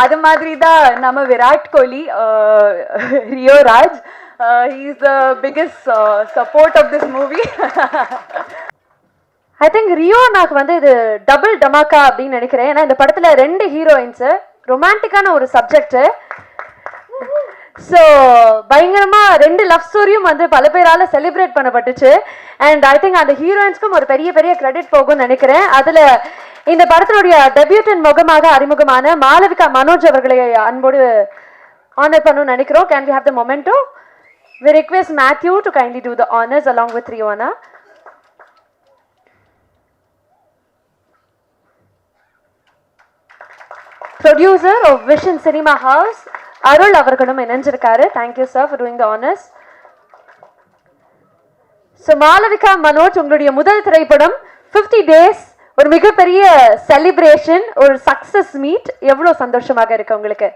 அது மாதிரி தான் நம்ம Virat Kohli, Rio Raj. He is the biggest support of this movie. I think Rio அண்ணாக்கு வந்து இது டபுள் டமாக்கா அப்படின்னு நினைக்கிறேன். ஏன்னா இந்த படத்தில் 2 ஹீரோயின்ஸு, ரொமான்டிக்கான ஒரு சப்ஜெக்டு. ஸோ பயங்கரமாக 2 லவ் ஸ்டோரியும் வந்து பல பேரால் செலிப்ரேட் பண்ணப்பட்டுச்சு. அண்ட் ஐ திங்க் அந்த ஹீரோயின்ஸ்க்கும் ஒரு பெரிய பெரிய கிரெடிட் போகும்னு நினைக்கிறேன். அதில் இந்த படத்தினுடைய டெபியூட்டன் முகமாக அறிமுகமான மாளவிகா மனோஜ் அவர்களை அன்போடு ஆனர் பண்ணணும்னு நினைக்கிறோம். Can we have the memento? We request Matthew to kindly do the honors along with Riona. Producer of Vision Cinema House, Arul avargalum enanjirukkaru. Thank you sir for doing the honors. So Malavika Manoj, ungaluடைய முதல் திரைப்படம் 50 days, ஒரு மிகப்பெரிய celebration, ஒரு success meet. எவ்வளவு சந்தோஷமாக இருக்கு உங்களுக்கு?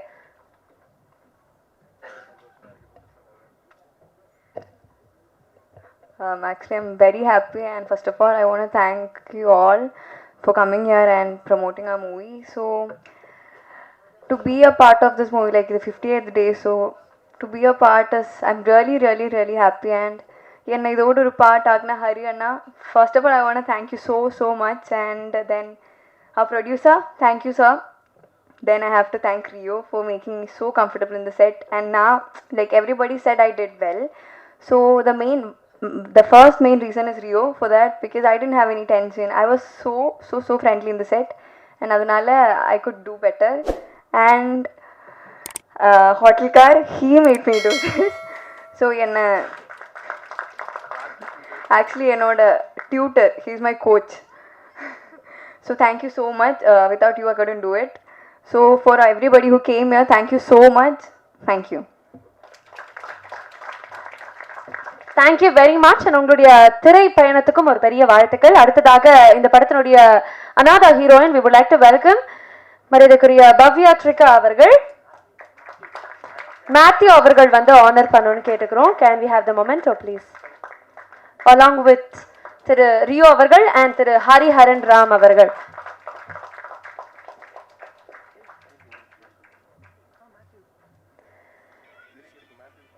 Actually, I'm very happy, and first of all, I want to thank you all for coming here and promoting our movie. So, to be a part of this movie, like the 50th day, so to be a part is, I'm really, really, really happy. And yenna idodu oru part agna Hari Anna. First of all, I want to thank you so much, and then our producer, thank you sir. Then I have to thank Rio for making me so comfortable in the set. And now, like everybody said, I did well. So the first main reason is Rio for that, because I didn't have any tension. I was so friendly in the set, and adanala I could do better. And hotel car, he made me do this. So actually enoda tutor, he's my coach. So thank you so much. Without you I couldn't do it. So for everybody who came here, thank you so much. Thank you. Thank you very much. And உங்களுடைய திரை பயணத்துக்கும் ஒரு பெரிய வாழ்த்துக்கள். அடுத்ததாக இந்த படத்தினுடைய அனாதா heroine we would like to welcome மரியாதைக்குரிய பவ்யா ட்ரிகா அவர்கள். மேத்யூ அவர்கள் வந்து ஆனர் பண்ணணும்னு கேட்டுக்கிறோம். Can we have the momento please? Along with Thiru Rio அவர்கள் and திரு ஹரிஹரன் ராம் அவர்கள்.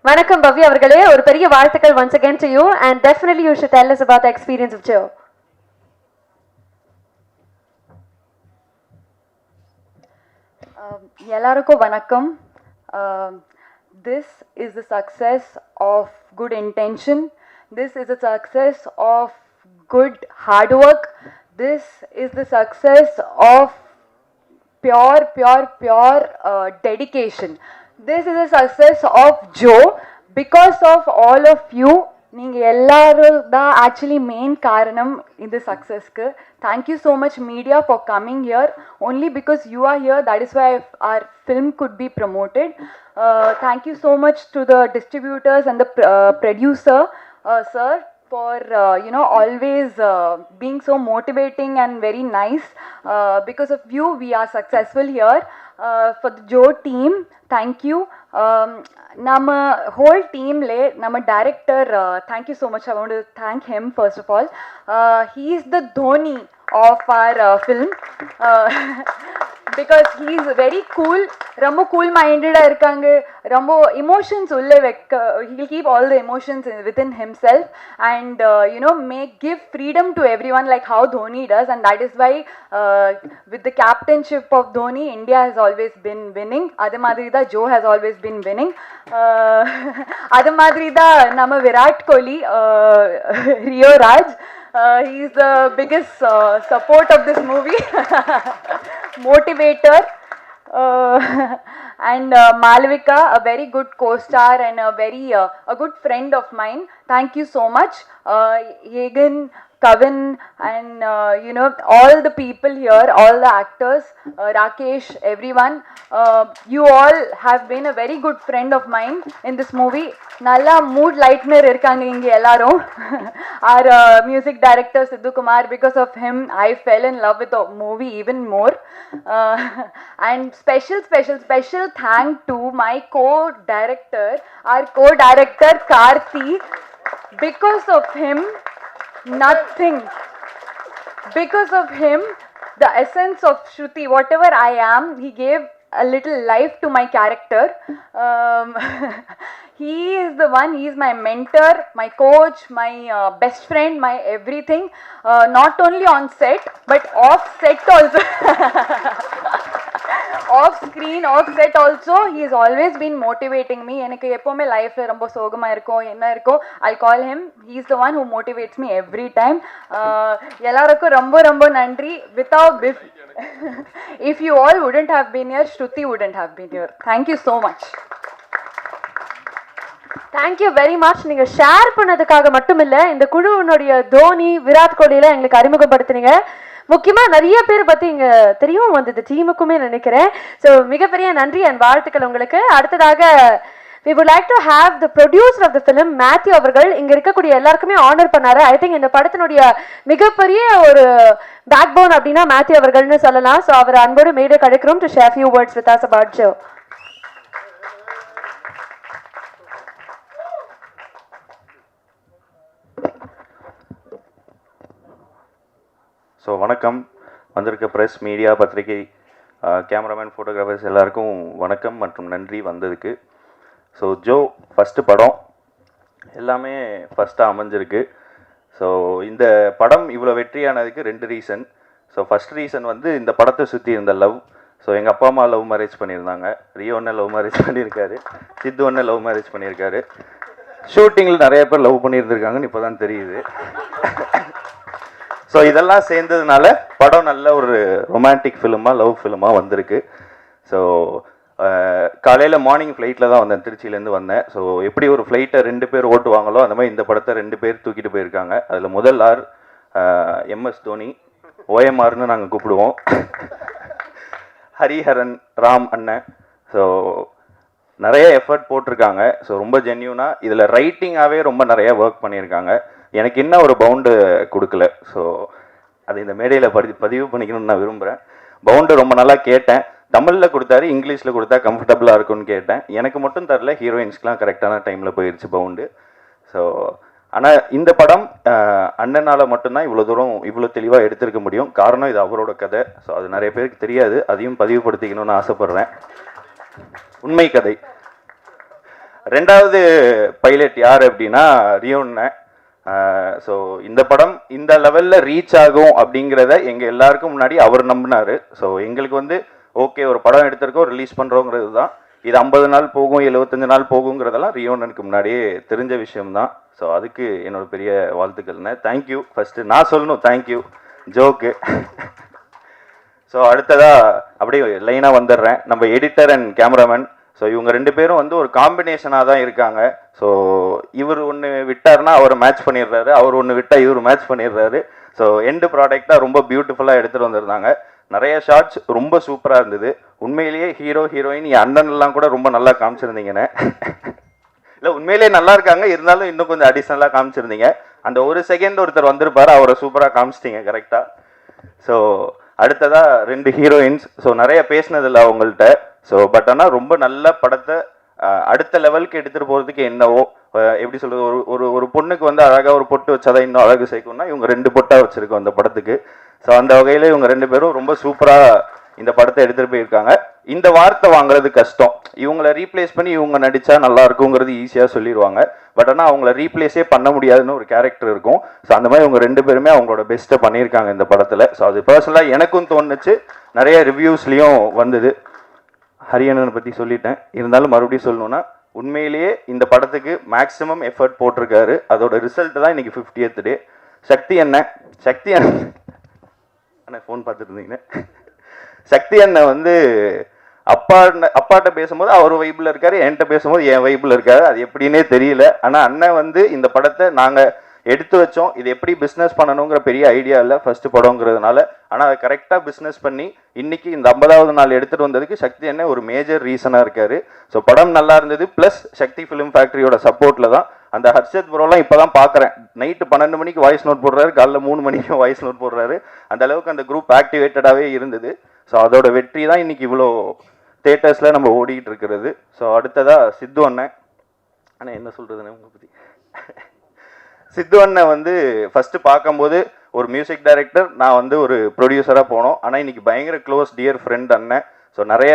வணக்கம் பவ்யா அவர்களே, ஒரு பெரிய வாழ்த்துக்கள் once again to you, and definitely you should tell us about the experience of Joe. எல்லாருக்கும் வணக்கம். This is the success of good intention. This is the success of good hard work. This is the success of pure dedication. This is the success of Joe. Because of all of you, நீங்கள் எல்லாரும் தான் actually main காரணம் இந்த சக்ஸஸ்க்கு. Thank you so much media for coming here. Only because you are here, that is why our film could be promoted. Thank you so much to the distributors and the producer sir for always being so motivating and very nice. Because of you we are successful here. For the Joe team, thank you. Nama whole team le nama director, thank you so much. I want to thank him first of all. He is the Dhoni of our film. Because he is very cool, ரொம்ப cool minded இருக்காங்க, ரொம்ப emotions உள்ள வைக்க, he'll keep all the emotions within himself, and give freedom to everyone like how Dhoni does. And that is why with the captainship of Dhoni, India has always been winning. அதே மாதிரி தான் Joe has always been winning. அதே மாதிரி தான் நம்ம Virat Kohli, Rio Raj, he is the biggest support of this movie. Motivator. And Malavika, a very good co-star and a good friend of mine. Thank you so much. Hagen, Kavin, and all the people here, all the actors, Rakesh, everyone, you all have been a very good friend of mine in this movie. Nalla mood lightener irukanga inge ellarum. Our music director Sidhu Kumar, because of him I fell in love with the movie even more. And special thank to my co-director, our co-director Karthi. Because of him, the essence of Shruti, whatever I am, he gave a little life to my character. Um, he is the one, he is my mentor, my coach, my best friend, my everything. Not only on set, but off set also. Off screen, off set also, he has always been motivating me. எனக்கு எப்பவுமே லைஃப்ல ரொம்ப சோகமா இருக்கும் என்ன இருக்கோ I'll call him. He is the one who motivates me every time. எல்லாருக்கும் ரொம்ப ரொம்ப நன்றி. Without if you all wouldn't have been here, Shruti wouldn't have been here. Thank you so much. Thank you very much. நீங்க share பண்ணதுக்காக மட்டும் இல்ல, இந்த குழுவினுடைய தோனி விராட் கோலியில எங்களுக்கு அறிமுகப்படுத்தினீங்க. முக்கியமா நிறைய பேர் பத்தி இங்க தெரியவும் வந்தது டீமுக்குமே நினைக்கிறேன். ஸோ மிகப்பெரிய நன்றி அண்ட் வாழ்த்துக்கள் உங்களுக்கு. அடுத்ததாக we would like to have the producer of the film Matthew அவர்கள் இங்க இருக்கக்கூடிய எல்லாருக்குமே ஆனர் பண்ணாரு. ஐ திங்க் இந்த படத்தினுடைய மிகப்பெரிய ஒரு பேக் போன் அப்படின்னா மேத்யூ அவர்கள்னு சொல்லலாம். ஸோ அவர் அன்போடு மேடை கிடைக்கிறோம் to share few words with us about Joe. So வணக்கம். வந்திருக்க ப்ரெஸ், மீடியா, பத்திரிகை, கேமராமேன், ஃபோட்டோகிராஃபர்ஸ் எல்லாருக்கும் வணக்கம் மற்றும் நன்றி வந்ததுக்கு. ஸோ ஜோ ஃபஸ்ட்டு படம் எல்லாமே ஃபஸ்ட்டாக அமைஞ்சிருக்கு. ஸோ இந்த படம் இவ்வளோ வெற்றியானதுக்கு 2 ரீசன். ஸோ ஃபஸ்ட் ரீசன் வந்து இந்த படத்தை சுற்றி இருந்த லவ். ஸோ எங்கள் அப்பா அம்மா லவ் மேரேஜ் பண்ணியிருந்தாங்க. ரியோ ஒன்று லவ் மேரேஜ் பண்ணியிருக்காரு, சித்து ஒன்று லவ் மேரேஜ் பண்ணியிருக்காரு. ஷூட்டிங்கில் நிறைய பேர் லவ் பண்ணியிருந்திருக்காங்கன்னு இப்போ தான் தெரியுது. ஸோ இதெல்லாம் சேர்ந்ததுனால படம் நல்ல ஒரு ரொமான்டிக் ஃபிலிமாக, லவ் ஃபிலிமாக வந்திருக்கு. ஸோ காலையில் மார்னிங் ஃப்ளைட்டில் தான் வந்தேன், திருச்சியிலேருந்து வந்தேன். ஸோ எப்படி ஒரு ஃப்ளைட்டை 2 பேர் ஓட்டுவாங்களோ அந்த மாதிரி இந்த படத்தை 2 பேர் தூக்கிட்டு போயிருக்காங்க. அதில் முதல் ஆர் MS தோனி, OMRன்னு நாங்கள் கூப்பிடுவோம், ஹரிஹரன், ராம் அண்ணன். ஸோ நிறைய எஃபர்ட் போட்டிருக்காங்க. ஸோ ரொம்ப ஜென்யூனாக இதில் ரைட்டிங்காகவே ரொம்ப நிறைய ஒர்க் பண்ணியிருக்காங்க. எனக்கு இன்னும் ஒரு பவுண்டு கொடுக்கல. ஸோ அதை இந்த மேடையில் பதிவு பண்ணிக்கணும்னு நான் விரும்புகிறேன். பவுண்டு ரொம்ப நல்லா கேட்டேன். தமிழில் கொடுத்தாரு, இங்கிலீஷில் கொடுத்தா கம்ஃபர்டபுளாக இருக்கும்னு கேட்டேன். எனக்கு மட்டும் தரல, ஹீரோயின்ஸ்க்கெலாம் கரெக்டான டைமில் போயிடுச்சு பவுண்டு. ஸோ ஆனால் இந்த படம் அண்ணனால் மட்டும்தான் இவ்வளோ தூரம் இவ்வளோ தெளிவாக எடுத்திருக்க முடியும். காரணம் இது அவரோட கதை. ஸோ அது நிறைய பேருக்கு தெரியாது, அதையும் பதிவுபடுத்திக்கணும்னு ஆசைப்பட்றேன். உண்மை கதை. 2வது பைலட் யார் அப்படின்னா ரியோன்னு. ஸோ இந்த படம் இந்த லெவலில் ரீச் ஆகும் அப்படிங்கிறத எங்கள் எல்லாருக்கும் முன்னாடி அவர் நம்பினார். ஸோ எங்களுக்கு வந்து ஓகே, ஒரு படம் எடுத்திருக்கோம், ரிலீஸ் பண்ணுறோங்கிறது தான். இது 50 நாள் போகும், 75 நாள் போகுங்கிறதெல்லாம் ரியோனனுக்கு முன்னாடியே தெரிஞ்ச விஷயம்தான். ஸோ அதுக்கு என்னோட பெரிய வாழ்த்துக்கள்ண்ணே. தேங்க்யூ. ஃபஸ்ட்டு நான் சொல்லணும் தேங்க்யூ ஜோக்கு. ஸோ அடுத்ததாக அப்படியே லைனாக வந்துடுறேன். நம்ம எடிட்டர் அண்ட் கேமராமேன். ஸோ இவங்க 2 பேரும் வந்து ஒரு காம்பினேஷனாக தான் இருக்காங்க. ஸோ இவர் ஒன்று விட்டார்னா அவர் மேட்ச் பண்ணிடுறாரு, அவர் ஒன்று விட்டால் இவர் மேட்ச் பண்ணிடுறாரு. ஸோ எண்டு ப்ராடக்டாக ரொம்ப பியூட்டிஃபுல்லாக எடுத்துகிட்டு வந்திருந்தாங்க. நிறைய ஷார்ட்ஸ் ரொம்ப சூப்பராக இருந்தது. உண்மையிலேயே ஹீரோ ஹீரோயின் என் அண்ணன்லாம் கூட ரொம்ப நல்லா காமிச்சிருந்தீங்கண்ணே. இல்லை உண்மையிலேயே நல்லா இருக்காங்க, இருந்தாலும் இன்னும் கொஞ்சம் அடிஷ்னலாக காமிச்சிருந்தீங்க. அந்த ஒரு செகண்ட் ஒருத்தர் வந்திருப்பார், அவரை சூப்பராக காமிச்சிட்டிங்க கரெக்டாக. ஸோ அடுத்ததாக 2 ஹீரோயின்ஸ். ஸோ நிறைய பேசினதில்லை அவங்கள்ட்ட. ஸோ பட் ஆனால் ரொம்ப நல்ல படத்தை அடுத்த லெவலுக்கு எடுத்துகிட்டு போகிறதுக்கு என்னவோ எப்படி சொல்கிறது, ஒரு ஒரு பொண்ணுக்கு வந்து அழகாக ஒரு பொட்டு வச்சாதான் இன்னும் அழகு சேர்க்கும்னா இவங்க 2 பொட்டாக வச்சுருக்கோம் அந்த படத்துக்கு. ஸோ அந்த வகையில் இவங்க 2 பேரும் ரொம்ப சூப்பராக இந்த படத்தை எடுத்துகிட்டு போயிருக்காங்க. இந்த வார்த்தை வாங்குறது கஷ்டம். இவங்களை ரீப்ளேஸ் பண்ணி இவங்க நடித்தா நல்லா இருக்குங்கிறது ஈஸியாக சொல்லிடுவாங்க. பட் ஆனால் அவங்கள ரீப்ளேஸே பண்ண முடியாதுன்னு ஒரு கேரக்டர் இருக்கும். ஸோ அந்த மாதிரி இவங்க 2 பேருமே அவங்களோட பெஸ்ட்டை பண்ணியிருக்காங்க இந்த படத்தில். ஸோ அது பர்சனலாக எனக்கும் தோணுச்சு, நிறைய ரிவ்யூஸ்லேயும் வந்தது. ஹரியனனை பற்றி சொல்லிட்டேன், இருந்தாலும் மறுபடியும் சொல்லணுன்னா உண்மையிலேயே இந்த படத்துக்கு மேக்ஸிமம் எஃபர்ட் போட்டிருக்காரு. அதோட ரிசல்ட் தான் இன்றைக்கி 50th டே. சக்தி அண்ணன் ஃபோன் பார்த்துட்டு இருந்தீங்கன்னு. சக்தி அண்ணன் வந்து அப்பாட்ட பேசும்போது அவர் வைப்பில் இருக்காரு, என்கிட்ட பேசும்போது என் வைப்பில் இருக்காரு. அது எப்படின்னே தெரியல. ஆனால் அண்ணன் வந்து இந்த படத்தை நாங்கள் எடுத்து வச்சோம். இது எப்படி பிஸ்னஸ் பண்ணணுங்கிற பெரிய ஐடியா இல்லை ஃபர்ஸ்ட் படங்கிறதுனால. ஆனால் அதை கரெக்டாக பிஸ்னஸ் பண்ணி இன்னைக்கு இந்த 50வது நாள் எடுத்துகிட்டு வந்ததுக்கு சக்தி அண்ணன் ஒரு மேஜர் ரீசனாக இருக்காரு. ஸோ படம் நல்லா இருந்தது, ப்ளஸ் சக்தி ஃபிலிம் ஃபேக்ட்ரியோட சப்போர்ட்டில் தான். அந்த ஹர்ஷத் ப்ரோலாம் இப்போ தான் பார்க்குறேன். நைட்டு 12 மணிக்கு வாய்ஸ் நோட் போடுறாரு, காலைல 3 மணிக்கு வாய்ஸ் நோட் போடுறாரு. அந்த அளவுக்கு அந்த குரூப் ஆக்டிவேட்டடாகவே இருந்தது. ஸோ அதோட வெற்றி தான் இன்னைக்கு இவ்வளோ தேட்டர்ஸில் நம்ம ஓடிக்கிட்டு இருக்கிறது. ஸோ அடுத்ததாக சித்து அண்ணன். அண்ணன் என்ன சொல்கிறதுண்ணே உங்களை பற்றி? சித்து அண்ணன் வந்து ஃபஸ்ட்டு பார்க்கும்போது ஒரு மியூசிக் டைரக்டர், நான் வந்து ஒரு ப்ரொடியூசராக போனோம். ஆனால் இன்னைக்கு பயங்கர க்ளோஸ் டியர் ஃப்ரெண்ட் அண்ணன். ஸோ நிறைய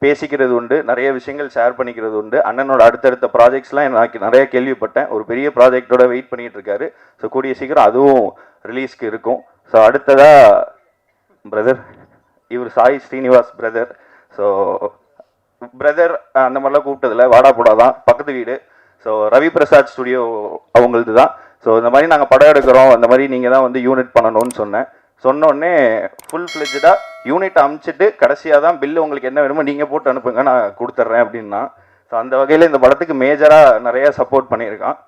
பேசிக்கிறது உண்டு, நிறைய விஷயங்கள் ஷேர் பண்ணிக்கிறது உண்டு. அண்ணனோட அடுத்தடுத்த ப்ராஜெக்ட்ஸ்லாம் எனக்கு நிறைய கேள்விப்பட்டேன். ஒரு பெரிய ப்ராஜெக்டோட வெயிட் பண்ணிட்டு இருக்காரு. ஸோ கூடிய சீக்கிரம் அதுவும் ரிலீஸ்க்கு இருக்கும். ஸோ அடுத்ததா பிரதர், இவர் Sai Srinivas brother. So brother அந்த மாதிரிலாம் கூப்பிட்டதில்ல, வாடா போடா தான், பக்கத்து வீடு. ஸோ ரவி பிரசாத் ஸ்டுடியோ அவங்களது தான். ஸோ இந்த மாதிரி நாங்கள் படம் எடுக்கிறோம், அந்த மாதிரி நீங்கள் தான் வந்து யூனிட் பண்ணணும்னு சொன்னோடனே ஃபுல் ஃப்ளெஜ்டாக யூனிட் அமுச்சிட்டு கடைசியாக தான் பில்லு உங்களுக்கு என்ன வேணுமோ நீங்கள் போட்டு அனுப்புங்க, நான் கொடுத்துட்றேன் அப்படின்னா. ஸோ அந்த வகையில் இந்த படத்துக்கு மேஜராக நிறைய சப்போர்ட் பண்ணியிருக்கான்.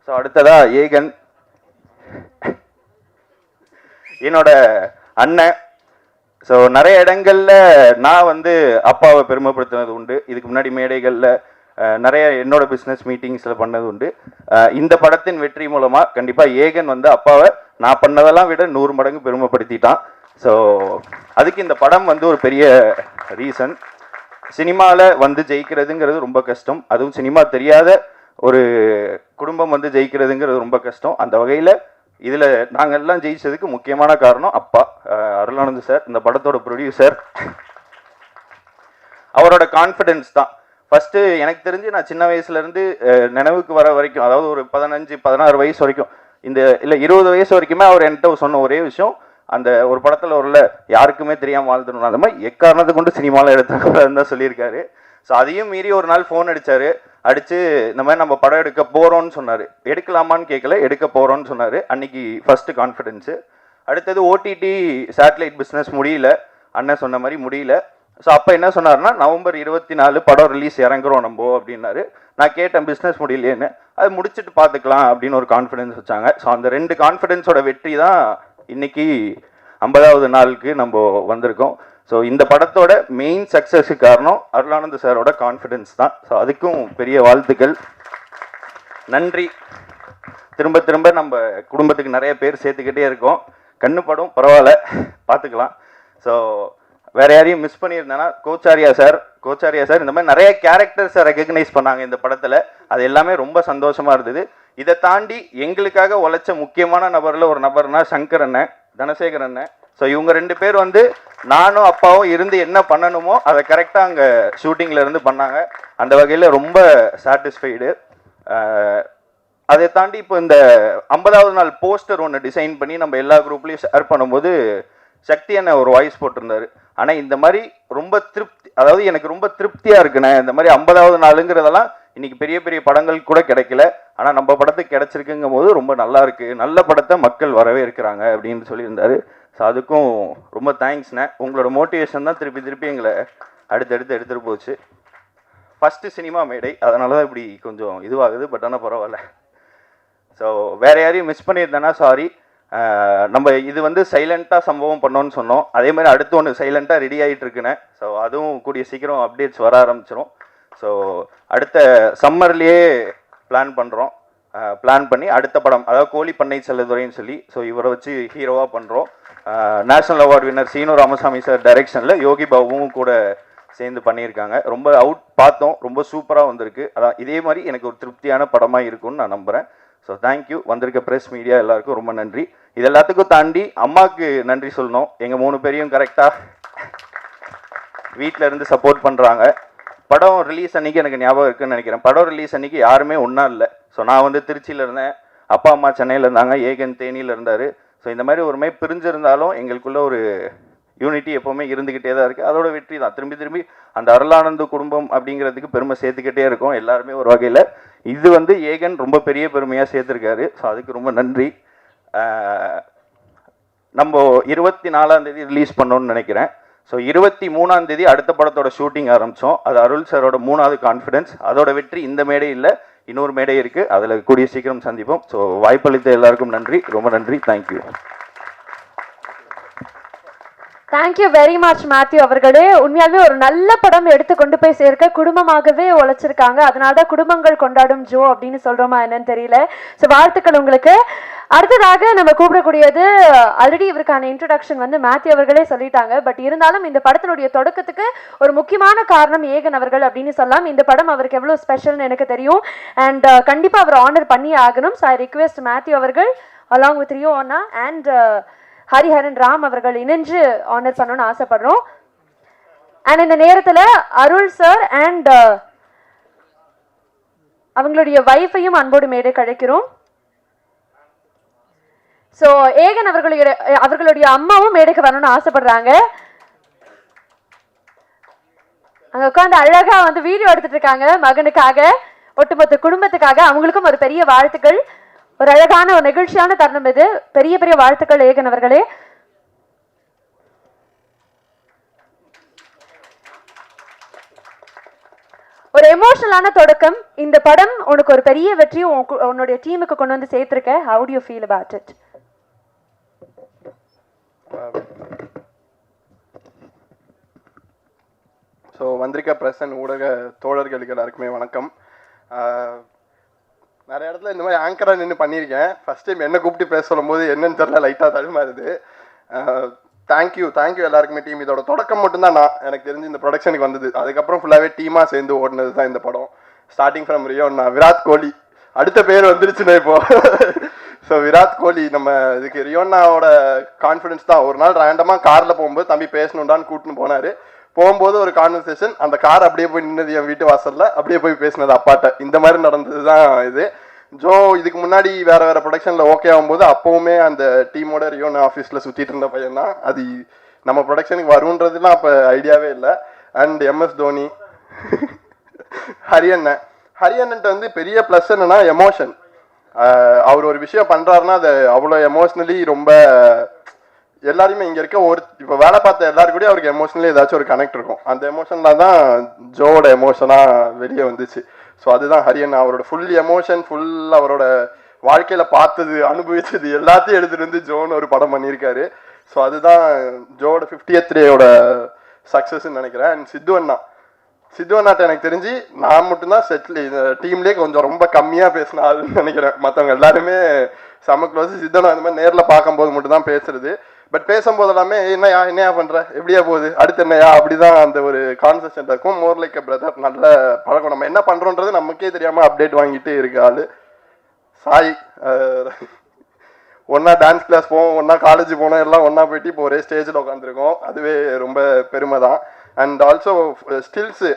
ஸோ அடுத்ததாக ஏகன், என்னோட அண்ணன். ஸோ நிறைய இடங்களில் நான் வந்து அப்பாவை பெருமைப்படுத்தினது உண்டு. இதுக்கு முன்னாடி மேடைகளில் நிறைய என்னோட பிஸ்னஸ் மீட்டிங்ஸில் பண்ணது உண்டு. இந்த படத்தின் வெற்றி மூலமாக கண்டிப்பாக ஏகன் வந்து அப்பாவை நான் பண்ணதெல்லாம் விட 100 மடங்கு பெருமைப்படுத்திட்டான். ஸோ அதுக்கு இந்த படம் வந்து ஒரு பெரிய ரீசன். சினிமாவில் வந்து ஜெயிக்கிறதுங்கிறது ரொம்ப கஷ்டம், அதுவும் சினிமா தெரியாத ஒரு குடும்பம் வந்து ஜெயிக்கிறதுங்கிறது ரொம்ப கஷ்டம். அந்த வகையில் இதில் நாங்கள் எல்லாம் ஜெயிச்சதுக்கு முக்கியமான காரணம் அப்பா அருளானந்த் சார், இந்த படத்தோட ப்ரொடியூசர். அவரோட கான்ஃபிடென்ஸ் தான். ஃபஸ்ட்டு எனக்கு தெரிஞ்சு நான் சின்ன வயசுலேருந்து நினைவுக்கு வர வரைக்கும், அதாவது ஒரு 15-16 வயசு வரைக்கும், இந்த இல்லை 20 வயசு வரைக்குமே அவர் என்கிட்ட சொன்ன ஒரே விஷயம், அந்த ஒரு படத்தில் ஒரு யாருக்குமே தெரியாமல் வாழ்ந்துடணும், அந்த மாதிரி எக்காரணத்தை கொண்டு சினிமாவில் எடுத்துக்கூடாதுன்னு தான் சொல்லியிருக்காரு. ஸோ அதையும் மீறி ஒரு நாள் ஃபோன் அடித்து இந்த மாதிரி நம்ம படம் எடுக்க போகிறோன்னு சொன்னார். எடுக்கலாமான்னு கேட்கல, எடுக்க போகிறோன்னு சொன்னார். அன்னைக்கு ஃபஸ்ட்டு கான்ஃபிடென்ஸு. அடுத்தது ஓடிடி சேட்டலைட் பிஸ்னஸ் முடியல, அண்ணன் சொன்ன மாதிரி முடியல. ஸோ அப்போ என்ன சொன்னார்னா, நவம்பர் 24 படம் ரிலீஸ் இறங்குறோம் நம்ம அப்படின்னாரு. நான் கேட்டேன் பிஸ்னஸ் முடியலையேன்னு. அது முடிச்சுட்டு பார்த்துக்கலாம் அப்படின்னு ஒரு கான்ஃபிடென்ஸ் வச்சாங்க. ஸோ அந்த 2 கான்ஃபிடென்ஸோட வெற்றி தான் இன்னைக்கு 50வது நாளுக்கு நம்ம வந்திருக்கோம். ஸோ இந்த படத்தோட மெயின் சக்ஸஸுக்கு காரணம் அருளானந்த் சாரோட கான்ஃபிடென்ஸ் தான். ஸோ அதுக்கும் பெரிய வாழ்த்துக்கள், நன்றி. திரும்ப திரும்ப நம்ம குடும்பத்துக்கு நிறைய பேர் சேர்த்துக்கிட்டே இருக்கோம். கண்ணு படம் பரவாயில்ல, பார்த்துக்கலாம். ஸோ வேற யாரையும் மிஸ் பண்ணியிருந்தேன்னா கோச்சாரியா சார் இந்த மாதிரி நிறைய கேரக்டர்ஸை ரெகக்னைஸ் பண்ணாங்க இந்த படத்தில். அது எல்லாமே ரொம்ப சந்தோஷமாக இருந்தது. இதை தாண்டி எங்களுக்காக உழைச்ச முக்கியமான நபரில் ஒரு நபர்னா சங்கர் அண்ணன், தனசேகர் அண்ணன். ஸோ இவங்க 2 பேர் வந்து நானும் அப்பாவும் இருந்து என்ன பண்ணணுமோ அதை கரெக்டாக அங்கே ஷூட்டிங்கில் இருந்து பண்ணாங்க. அந்த வகையில் ரொம்ப சாட்டிஸ்ஃபைடு. அதை தாண்டி இப்போ இந்த 50வது நாள் போஸ்டர் ஒன்று டிசைன் பண்ணி நம்ம எல்லா குரூப்லேயும் ஷேர் பண்ணும்போது சக்தி அண்ணன் ஒரு வாய்ஸ் போட்டிருந்தாரு. ஆனால் இந்த மாதிரி ரொம்ப அதாவது எனக்கு ரொம்ப திருப்தியாக இருக்குண்ணே, இந்த மாதிரி 50வது நாளுங்கிறதெல்லாம் இன்னைக்கு பெரிய பெரிய படங்கள் கூட கிடைக்கல, ஆனால் நம்ம படத்துக்கு கிடைச்சிருக்குங்கும் போது ரொம்ப நல்லா இருக்கு, நல்ல படத்தை மக்கள் வரவே இருக்கிறாங்க அப்படின்னு சொல்லியிருந்தாரு. ஸோ அதுக்கும் ரொம்ப தேங்க்ஸ்ண்ணே. உங்களோட மோட்டிவேஷன் தான் திருப்பி எங்களை அடுத்தடுத்து எடுத்துகிட்டு போச்சு. ஃபஸ்ட்டு சினிமா மேடை, அதனால தான் இப்படி கொஞ்சம் இதுவாகுது. பட் ஆனால் பரவாயில்ல. ஸோ வேறு யாரையும் மிஸ் பண்ணியிருந்தேன்னா சாரி. நம்ம இது வந்து சைலண்ட்டாக சம்பவம் பண்ணோன்னு சொன்னோம், அதே மாதிரி அடுத்து ஒன்று சைலண்ட்டாக ரெடி ஆகிட்டு இருக்குண்ணே. ஸோ அதுவும் கூடிய சீக்கிரம் அப்டேட்ஸ் வர ஆரம்பிச்சிடும். ஸோ அடுத்த சம்மர்லேயே பிளான் பண்ணி அடுத்த படம், அதாவது கோழி பண்ணை செல்லதுரைன்னு சொல்லி, ஸோ இவரை வச்சு ஹீரோவாக பண்ணுறோம். National award winner Seenu Ramasamy sir டைரக்ஷனில் யோகி பாபுவும் கூட சேர்ந்து பண்ணியிருக்காங்க. ரொம்ப பார்த்தோம், ரொம்ப சூப்பராக வந்திருக்கு. அதான் இதே மாதிரி எனக்கு ஒரு திருப்தியான படமாக இருக்கும்னு நான் நம்புகிறேன். So thank you. வந்திருக்க ப்ரெஸ் மீடியா எல்லாருக்கும் ரொம்ப நன்றி. இது எல்லாத்துக்கும் தாண்டி அம்மாவுக்கு நன்றி சொல்லணும். எங்கள் 3 பேரையும் கரெக்டாக வீட்டில் இருந்து சப்போர்ட் பண்ணுறாங்க. படம் ரிலீஸ் அன்றைக்கி எனக்கு ஞாபகம் இருக்குன்னு நினைக்கிறேன். படம் ரிலீஸ் அன்றைக்கி யாருமே ஒன்றா இல்லை. ஸோ நான் வந்து திருச்சியில் இருந்தேன், அப்பா அம்மா சென்னையில் இருந்தாங்க, ஏகன் தேனியில் இருந்தார். ஸோ இந்த மாதிரி ஒரு மாதிரி பிரிஞ்சிருந்தாலும் எங்களுக்குள்ள ஒரு யூனிட்டி எப்போவுமே இருந்துக்கிட்டே தான் இருக்குது. அதோட வெற்றி தான் திரும்பி அந்த அருளானந்த குடும்பம் அப்படிங்கிறதுக்கு பெருமை சேர்த்துக்கிட்டே இருக்கும் எல்லாருமே ஒரு வகையில். இது வந்து ஏகன் ரொம்ப பெரிய பெருமையாக சேர்த்துருக்காரு. ஸோ அதுக்கு ரொம்ப நன்றி. நம்ம 24ஆம் தேதி ரிலீஸ் பண்ணோன்னு நினைக்கிறேன். ஸோ 23ஆம் தேதி அடுத்த படத்தோட ஷூட்டிங் ஆரம்பித்தோம். அது அருள் சாரோட 3வது கான்ஃபிடென்ஸ். அதோட வெற்றி இந்த மேடை இல்லை, இன்னொரு மேடை இருக்குது, அதில் கூடிய சீக்கிரம் சந்திப்போம். ஸோ வாய்ப்பளித்த எல்லாருக்கும் நன்றி, ரொம்ப நன்றி. Thank you. Thank you very much Matthew அவர்களே. உண்மையாலுமே ஒரு நல்ல படம் எடுத்து கொண்டு போய் சேர்க்க குடும்பமாகவே உழைச்சிருக்காங்க. அதனால தான் குடும்பங்கள் கொண்டாடும் ஜோ அப்படின்னு சொல்கிறோமா என்னன்னு தெரியல. ஸோ வாழ்த்துக்கள் உங்களுக்கு. அடுத்ததாக நம்ம கூப்பிடக்கூடியது, ஆல்ரெடி இவருக்கான இன்ட்ரடக்ஷன் வந்து மேத்யூ அவர்களே சொல்லிட்டாங்க. பட் இருந்தாலும் இந்த படத்தினுடைய தொடக்கத்துக்கு ஒரு முக்கியமான காரணம் ஏகன் அவர்கள் அப்படின்னு சொல்லலாம். இந்த படம் அவருக்கு எவ்வளோ ஸ்பெஷல்னு எனக்கு தெரியும். அண்ட் கண்டிப்பாக அவர் ஆனர் பண்ணி ஆகணும். ஸோ ஐ ரிக்வெஸ்ட் மேத்யூ அவர்கள் along with Rio Anna and Hariharan Ram அவர்கள் இணைஞ்சு ஆனர் பண்ணணும்னு ஆசைப்படுறோம். அண்ட் இந்த நேரத்தில் அருள் சார் அண்ட் அவங்களுடைய வைஃபையும் அன்போடு மேடை கழிக்கிறோம். ஸோ ஏகன் அவர்களுடைய அம்மாவும் மேடைக்கு வரணும்னு ஆசைப்படுறாங்க. அங்க உட்காந்து அழகா வந்து வீடியோ எடுத்துட்டு இருக்காங்க மகனுக்காக, ஒட்டுமொத்த குடும்பத்துக்காக. அவங்களுக்கும் ஒரு பெரிய வாழ்த்துக்கள். ஒரு அழகான ஒரு நெகிழ்ச்சியான தருணம் இது. பெரிய பெரிய வாழ்த்துக்கள் ஏகன் அவர்களே. ஒரு எமோஷனலான தொடக்கம். இந்த படம் உனக்கு ஒரு பெரிய வெற்றியும் உன்னுடைய டீமுக்கு கொண்டு வந்து சேர்த்திருக்க. How do you feel about it? So வந்திருக்க பிரஸ் அண்ட் ஊடக தோழர்களுக்கு எல்லாருக்குமே வணக்கம். நிறைய இடத்துல இந்த மாதிரி ஆங்கராக நின்று பண்ணியிருக்கேன். ஃபஸ்ட் டைம் என்ன கூப்பிட்டு பேச சொல்லும்போது என்னன்னு தெரியல, லைட்டாக தடுமாறுது. தேங்க்யூ எல்லாருக்குமே. டீம் இதோட தொடக்கம் மட்டும்தான் எனக்கு தெரிஞ்சு இந்த ப்ரொடக்ஷனுக்கு வந்தது. அதுக்கப்புறம் ஃபுல்லாகவே டீமாக சேர்ந்து ஓடினது தான் இந்த படம். ஸ்டார்டிங் ஃப்ரம் ரியோ நான் விராட் கோலி, அடுத்த பேர் வந்துருச்சுன்னா இப்போ. ஸோ விராட் கோலி நம்ம இதுக்கு ரியோன்னாவோட கான்ஃபிடன்ஸ் தான். ஒரு நாள் ரேண்டமாக காரில் போகும்போது தம்பி பேசணுண்டான்னு கூட்டின்னு போனார். போகும்போது ஒரு கான்வர்சேஷன், அந்த கார் அப்படியே போய் நின்னது என் வீட்டு வாசலில், அப்படியே போய் பேசினது அப்பாட்ட. இந்த மாதிரி நடந்தது தான் இது. ஜோ இதுக்கு முன்னாடி வேற ப்ரொடக்ஷனில் ஓகே ஆகும்போது அப்போவுமே அந்த டீமோட ரியோன் ஆஃபீஸில் சுற்றிட்டு இருந்த பையன் தான். அது நம்ம ப்ரொடக்ஷனுக்கு வருன்றதுலாம் அப்போ ஐடியாவே இல்லை. அண்ட் MS தோனி, ஹரியண்ணன்ட்ட வந்து பெரிய ப்ளஸ் என்னன்னா எமோஷன். அவர் ஒரு விஷயம் பண்ணுறாருன்னா அதை அவ்வளோ எமோஷ்னலி ரொம்ப எல்லாருமே இங்கே இருக்க இப்போ வேலை பார்த்த எல்லாரும் கூட அவருக்கு எமோஷனலி ஏதாச்சும் ஒரு கனெக்ட் இருக்கும். அந்த எமோஷனில் தான் ஜோவோட எமோஷனாக வெளியே வந்துச்சு. ஸோ அதுதான் ஹரியன். அவரோட ஃபுல் எமோஷன், ஃபுல் அவரோட வாழ்க்கையில் பார்த்தது அனுபவிச்சது எல்லாத்தையும் எடுத்துகிட்டு வந்து ஜோன்னு ஒரு படம் பண்ணியிருக்காரு. ஸோ அதுதான் ஜோவோட 50th டேயோட சக்ஸஸ்ன்னு நினைக்கிறேன். அண்ட் சித்து அண்ணாட்ட எனக்கு தெரிஞ்சு நான் மட்டும்தான் செட்டில் இந்த டீம்லேயே கொஞ்சம் ரொம்ப கம்மியாக பேசின ஆளுன்னு நினைக்கிறேன். மற்றவங்க எல்லாருமே செம்ம க்ளோஸ். சித்தண்ணா அந்த மாதிரி நேரில் பார்க்கும்போது மட்டும்தான் பேசுறது. பட் பேசும்போது எல்லாமே என்னையா பண்ணுற, எப்படியா போகுது, அடுத்து என்னையா, அப்படிதான் அந்த ஒரு கான்செப்ட் இருக்கும். மோர் லைக் அ பிரதர். நல்ல பழக்கம். நம்ம என்ன பண்ணுறோன்றது நமக்கே தெரியாமல் அப்டேட் வாங்கிட்டு இருக்கு ஆள். சாய் ஒன்றா டான்ஸ் கிளாஸ் போவோம், ஒன்றா காலேஜ் போனோம், எல்லாம் ஒன்றா போயிட்டு இப்போ ஒரே ஸ்டேஜில் உட்காந்துருக்கோம். அதுவே ரொம்ப பெருமை தான். அண்ட் ஆல்சோ ஸ்டில்ஸு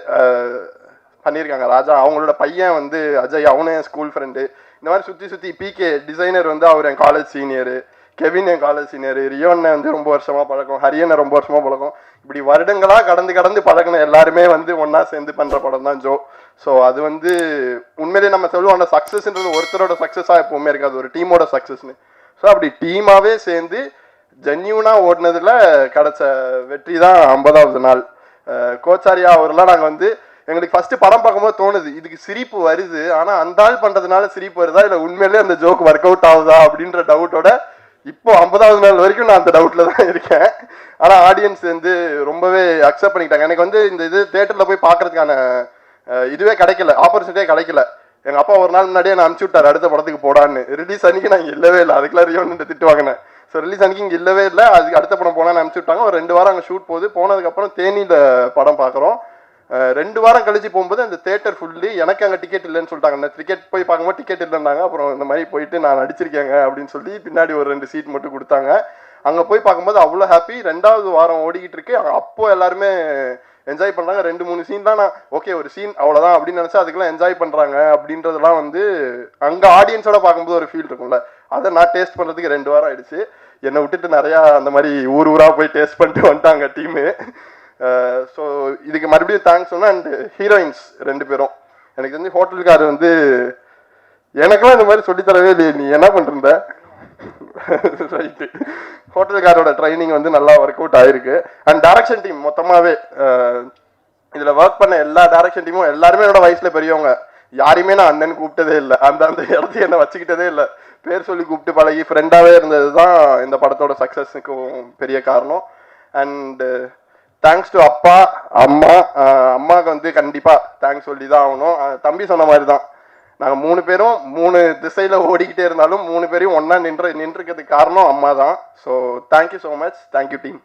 பண்ணியிருக்காங்க ராஜா. அவங்களோட பையன் வந்து அஜய், அவனே என் ஸ்கூல் ஃப்ரெண்டு. இந்த மாதிரி சுற்றி PK டிசைனர் வந்து அவர் என் காலேஜ் சீனியரு, கெவின் என் காலேஜ் சீனியர், ரியோன்னை வந்து ரொம்ப வருஷமாக பழக்கம், ஹரியனை ரொம்ப வருஷமாக பழக்கம். இப்படி வருடங்களாக கடந்து பழகின எல்லாருமே வந்து ஒன்றா சேர்ந்து பண்ணுற படம் தான் ஜோ. ஸோ அது வந்து உண்மையிலேயே நம்ம சொல்லுவோம், அந்த சக்ஸஸ்ன்றது ஒருத்தரோட சக்ஸஸாக எப்போவுமே இருக்காது, ஒரு டீமோட சக்ஸஸ்னு. ஸோ அப்படி டீமாகவே சேர்ந்து ஜென்யூனாக ஓடினதில் கிடச்ச வெற்றி தான் 50வது நாள். கோச்சாரியா அவரெல்லாம் நாங்கள் வந்து எங்களுக்கு ஃபஸ்ட்டு படம் பார்க்கும்போது தோணுது, இதுக்கு சிரிப்பு வருது, ஆனால் அந்த ஆள் பண்ணுறதுனால சிரிப்பு வருதா இல்லை உண்மையிலே அந்த ஜோக் ஒர்க் அவுட் ஆகுதா அப்படின்ற டவுட்டோட இப்போ 50வது நாள் வரைக்கும் நான் அந்த டவுட்டில் தான் இருக்கேன். ஆனால் ஆடியன்ஸ் வந்து ரொம்பவே அக்செப்ட் பண்ணிக்கிட்டாங்க. எனக்கு வந்து இந்த இது தேட்டரில் போய் பார்க்கறதுக்கான இதுவே கிடைக்கல, ஆப்பர்ச்சுனிட்டியே கிடைக்கல. எங்கள் அப்பா ஒரு நாள் முன்னாடியே நான் அனுப்பிச்சி விட்டார் அடுத்த படத்துக்கு போடான்னு. ரிலீஸ் அன்றைக்கி நான் இங்கே இல்லவே இல்லை, அதுக்கெல்லாம் ரியோன்னு திட்டு வாங்கினேன். ஸோ ரிலீஸ் அன்றைக்கி இங்கே இல்லவே இல்லை, அதுக்கு அடுத்த படம் போனால் அனுப்பிச்சி விட்டாங்க. ஒரு 2 வாரம் அங்கே ஷூட் போகுது. போனதுக்கப்புறம் தேனியில் படம் பார்க்குறோம். 2 வாரம் கழிச்சு போகும்போது அந்த தேட்டர் ஃபுல்லி எனக்கு அங்கே டிக்கெட் இல்லைன்னு சொல்லிட்டாங்க. நான் கிரிக்கெட் போய் பார்க்கும்போது டிக்கெட் இல்லைன்னாங்க. அப்புறம் இந்த மாதிரி போயிட்டு நான் நடிச்சிருக்கேங்க அப்படின்னு சொல்லி பின்னாடி ஒரு 2 சீட் மட்டும் கொடுத்தாங்க. அங்கே போய் பார்க்கும்போது அவ்வளோ ஹாப்பி. 2வது வாரம் ஓடிக்கிட்டு இருக்கு. அப்போ எல்லாருமே என்ஜாய் பண்ணுறாங்க. 2-3 சீன் தான் நான் ஓகே ஒரு சீன் அவ்வளோதான் அப்படின்னு நினச்சா அதுக்கெல்லாம் என்ஜாய் பண்ணுறாங்க அப்படின்றதெல்லாம் வந்து அங்கே ஆடியன்ஸோட பார்க்கும்போது ஒரு ஃபீல் இருக்கும்ல, அதை நான் டேஸ்ட் பண்ணுறதுக்கு 2 வாரம் ஆயிடுச்சு. என்னை விட்டுட்டு நிறையா அந்த மாதிரி ஊராக போய் டேஸ்ட் பண்ணிட்டு வந்துட்டாங்க டீமு. ஸோ இதுக்கு மறுபடியும் தேங்க்ஸ் சொன்னேன். அண்ட் ஹீரோயின்ஸ் 2 பேரும் எனக்கு தெரிஞ்சு ஹோட்டலுக்கார் வந்து எனக்கெல்லாம் இந்த மாதிரி சொல்லித்தரவே இல்லையே, நீ என்ன பண்ணிருந்த ரைட்டு. ஹோட்டலுக்காரோட ட்ரைனிங் வந்து நல்லா ஒர்க் அவுட் ஆயிருக்கு. அண்ட் டைரக்ஷன் டீம் மொத்தமாகவே இதில் ஒர்க் பண்ண எல்லா டைரக்ஷன் டீமும் எல்லாருமே என்னோட வயசில் பெரியவங்க. யாரையுமே நான் அண்ணன் கூப்பிட்டதே இல்லை, அந்த இடத்தையும் என்னை வச்சுக்கிட்டதே இல்லை. பேர் சொல்லி கூப்பிட்டு பழகி ஃப்ரெண்டாகவே இருந்தது தான் இந்த படத்தோட சக்ஸஸுக்கும் பெரிய காரணம். அண்டு தேங்க்ஸ் டு அப்பா அம்மா. அம்மாவுக்கு வந்து கண்டிப்பாக தேங்க்ஸ் சொல்லி தான் ஆகணும். தம்பி சொன்ன மாதிரி தான், நாங்கள் 3 பேரும் 3 திசையில் ஓடிக்கிட்டே இருந்தாலும் 3 பேரையும் ஒன்றா நின்றுக்கிறதுக்கு காரணம் அம்மா தான். So thank you so much. Thank you team.